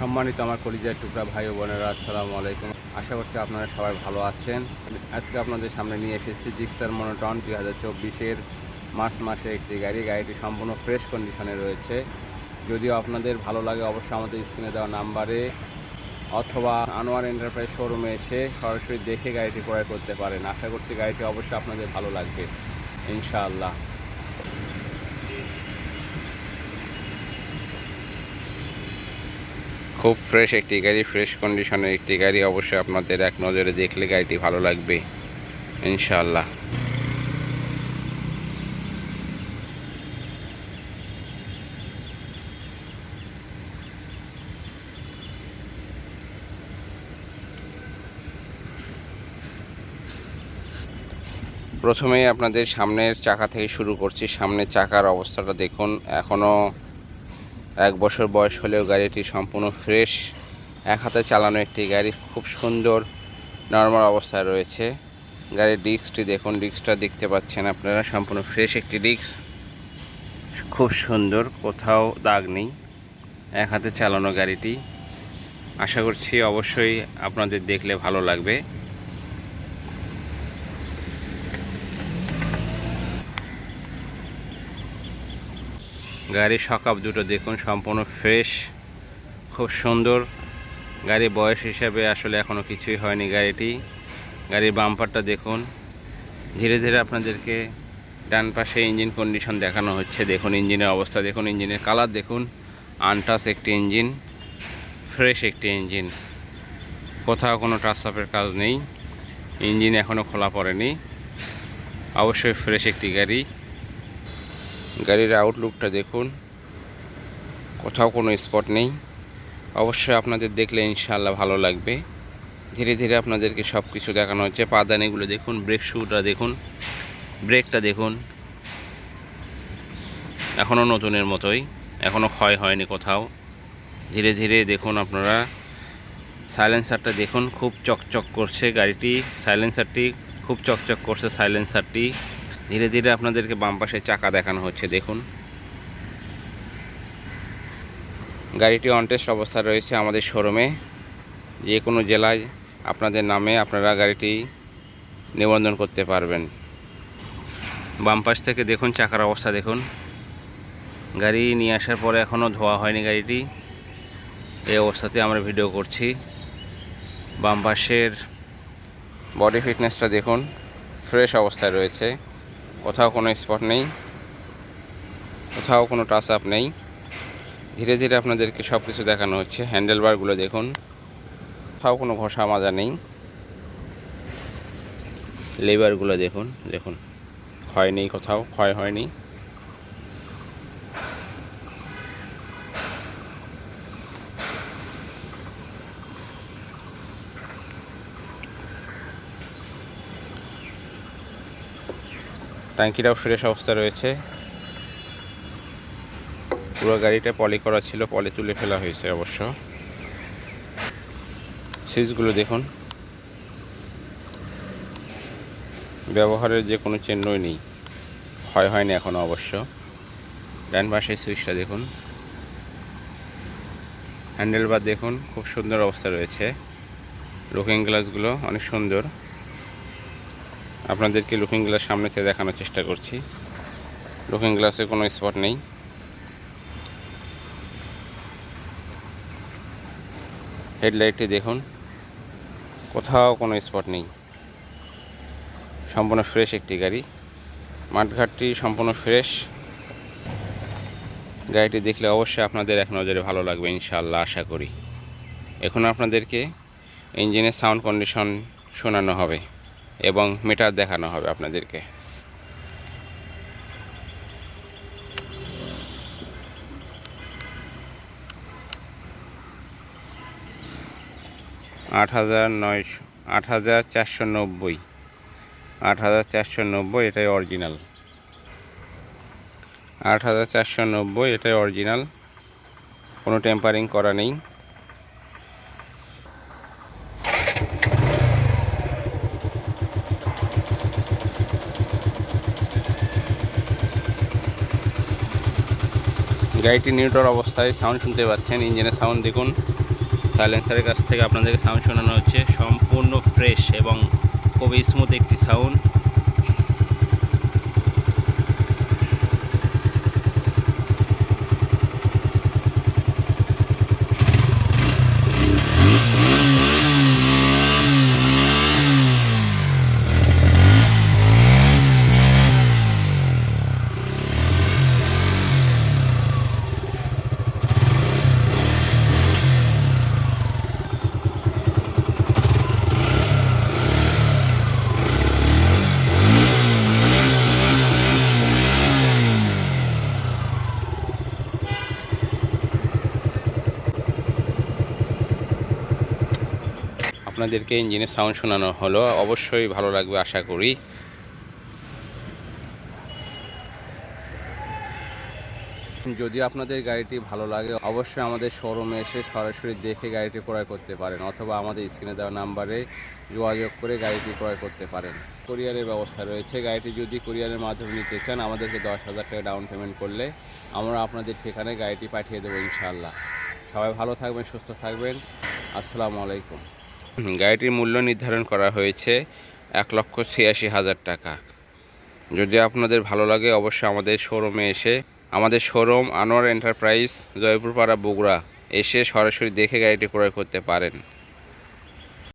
সম্মানিত আমার কলিজার টুকরা ভাই ও বোনেরা, আসসালামু আলাইকুম। আশা করছি আপনারা সবাই ভালো আছেন। আজকে আপনাদের সামনে নিয়ে এসেছি জিক্সার মনোটন 2024-এর মার্চ মাসে একটি গাড়িটি সম্পূর্ণ ফ্রেশ কন্ডিশনে রয়েছে। যদিও আপনাদের ভালো লাগে অবশ্যই আমাদের স্ক্রিনে দেওয়া নাম্বারে অথবা আনোয়ার এন্টারপ্রাইজ শোরুমে এসে সরাসরি দেখে গাড়িটি ক্রয় করতে পারেন। আশা করছি গাড়িটি অবশ্যই আপনাদের ভালো লাগবে ইনশাআল্লাহ। খুব ফ্রেশ একটি গাড়ি, ফ্রেশ কন্ডিশনের একটি গাড়ি। অবশ্যই আপনাদের এক নজরে দেখলে গাড়িটি ভালো লাগবে ইনশাআল্লাহ। প্রথমেই আপনাদের সামনের চাকা থেকে শুরু করছি। সামনের চাকার অবস্থাটা দেখুন, এখনও 1 বছর বয়স হলেও গাড়িটি সম্পূর্ণ ফ্রেশ, এক হাতে চালানো একটি গাড়ি, খুব সুন্দর নরমাল অবস্থায় রয়েছে। গাড়ির ডিস্কটি দেখুন, ডিস্কটা দেখতে পাচ্ছেন আপনারা, সম্পূর্ণ ফ্রেশ একটি ডিস্ক, খুব সুন্দর, কোথাও দাগ নেই, এক হাতে চালানো গাড়িটি। আশা করছি অবশ্যই আপনাদের দেখলে ভালো লাগবে। গাড়ির শকআপ দুটো দেখুন, সম্পূর্ণ ফ্রেশ, খুব সুন্দর। গাড়ির বয়স হিসাবে আসলে এখনও কিছুই হয়নি গাড়িটি। গাড়ির বাম্পারটা দেখুন। ধীরে ধীরে আপনাদেরকে ডান পাশে ইঞ্জিন কন্ডিশন দেখানো হচ্ছে। দেখুন ইঞ্জিনের অবস্থা দেখুন, ইঞ্জিনের কালার দেখুন, আনটাচ একটি ইঞ্জিন, ফ্রেশ একটি ইঞ্জিন, কোথাও কোনো টাচ আপের কাজ নেই। ইঞ্জিন এখনও খোলা পড়েনি, অবশ্যই ফ্রেশ একটি গাড়ি। গাড়ির আউটলুকটা দেখুন, কোথাও কোনো স্পট নেই। অবশ্যই আপনাদের দেখলে ইনশাআল্লাহ ভালো লাগবে। ধীরে ধীরে আপনাদেরকে সব কিছু দেখানো হচ্ছে। পাদানিগুলো দেখুন, ব্রেক শুটা দেখুন, ব্রেকটা দেখুন, এখনও নতুনের মতোই, এখনও ক্ষয় হয়নি কোথাও। ধীরে ধীরে দেখুন আপনারা। সাইলেন্সারটা দেখুন, খুব চকচক করছে গাড়িটি, সাইলেন্সারটি খুব চকচক করছে সাইলেন্সারটি। ধীরে ধীরে আপনাদেরকে বাম পাশে চাকা দেখানো হচ্ছে দেখুন। গাড়িটি অন টেস্ট অবস্থায় রয়েছে আমাদের শোরুমে। যে কোনো জেলায় আপনাদের নামে আপনারা গাড়িটি নিবন্ধন করতে পারবেন। বাম পাশ থেকে দেখুন চাকার অবস্থা দেখুন। গাড়ি নিয়ে আসার পরে এখনও ধোয়া হয়নি গাড়িটি, এই অবস্থাতে আমরা ভিডিও করছি। বাম পাশের বডি ফিটনেসটা দেখুন, ফ্রেশ অবস্থায় রয়েছে, কোথাও কোনো স্পট নেই, কোথাও কোনো টাচ আপ নেই। ধীরে ধীরে আপনাদেরকে সব কিছু দেখানো হচ্ছে। হ্যান্ডেলবারগুলো দেখুন, কোথাও কোনো ঘষা মাজা নেই। লেবারগুলো দেখুন, দেখুন ক্ষয় নেই, কোথাও ক্ষয় হয়নি। ট্যাঙ্কিটাও ফ্রেশ অবস্থা রয়েছে। পুরো গাড়িটা পলি করা ছিল, পলি তুলে ফেলা হয়েছে অবশ্য। সুইচগুলো দেখুন, ব্যবহারের যে কোনো চিহ্নই নেই, ক্ষয় হয়নি এখনও অবশ্য। ডান পাশে সুইচটা দেখুন। হ্যান্ডেলবার দেখুন, খুব সুন্দর অবস্থা রয়েছে। লুকিং গ্লাসগুলো অনেক সুন্দর। আপনাদেরকে লুকিং গ্লাস সামনে থেকে দেখানোর চেষ্টা করছি। লুকিং গ্লাসে কোনো স্পট নেই। হেডলাইটটি দেখুন, কোথাও কোনো স্পট নেই, সম্পূর্ণ ফ্রেশ একটি গাড়ি। মাঠঘাটটি সম্পূর্ণ ফ্রেশ। গাড়িটি দেখলে অবশ্যই আপনাদের এক নজরে ভালো লাগবে ইনশাআল্লাহ, আশা করি। এখন আপনাদেরকে ইঞ্জিনের সাউন্ড কন্ডিশন শোনানো হবে এবং মিটার দেখানো হবে আপনাদেরকে। 8490, 8490 এটাই অরিজিনাল। 8490 এটাই অরিজিনাল, কোনো টেম্পারিং করা নেই। গাড়িটি নিউট্রাল অবস্থায়, সাউন্ড শুনতে পাচ্ছেন, ইঞ্জিনের সাউন্ড দেখুন, সাইলেন্সারের কাছ থেকে আপনাদেরকে সাউন্ড শোনানো হচ্ছে, সম্পূর্ণ ফ্রেশ এবং খুবই স্মুথ একটি সাউন্ড। আপনাদেরকে ইঞ্জিনের সাউন্ড শোনানো হলো, অবশ্যই ভালো লাগবে আশা করি। যদি আপনাদের গাড়িটি ভালো লাগে অবশ্যই আমাদের শোরুমে এসে সরাসরি দেখে গাড়িটি ক্রয় করতে পারেন, অথবা আমাদের স্ক্রিনে দেওয়া নাম্বারে যোগাযোগ করে গাড়িটি ক্রয় করতে পারেন। কুরিয়ারের ব্যবস্থা রয়েছে। গাড়িটি যদি কুরিয়ারের মাধ্যমে নিতে চান আমাদেরকে 10,000 টাকা ডাউন পেমেন্ট করলে আমরা আপনাদের ঠিকানায় গাড়িটি পাঠিয়ে দেবো ইনশাআল্লাহ। সবাই ভালো থাকবেন, সুস্থ থাকবেন। আসসালামু আলাইকুম। গাড়িটির মূল্য নির্ধারণ করা হয়েছে 1,86,000 টাকা। যদি আপনাদের ভালো লাগে অবশ্যই আমাদের শোরুমে এসে, আমাদের শোরুম আনোয়ার এন্টারপ্রাইজ, জয়পুরপাড়া, বগুড়া, এসে সরাসরি দেখে গাড়িটি ক্রয় করতে পারেন।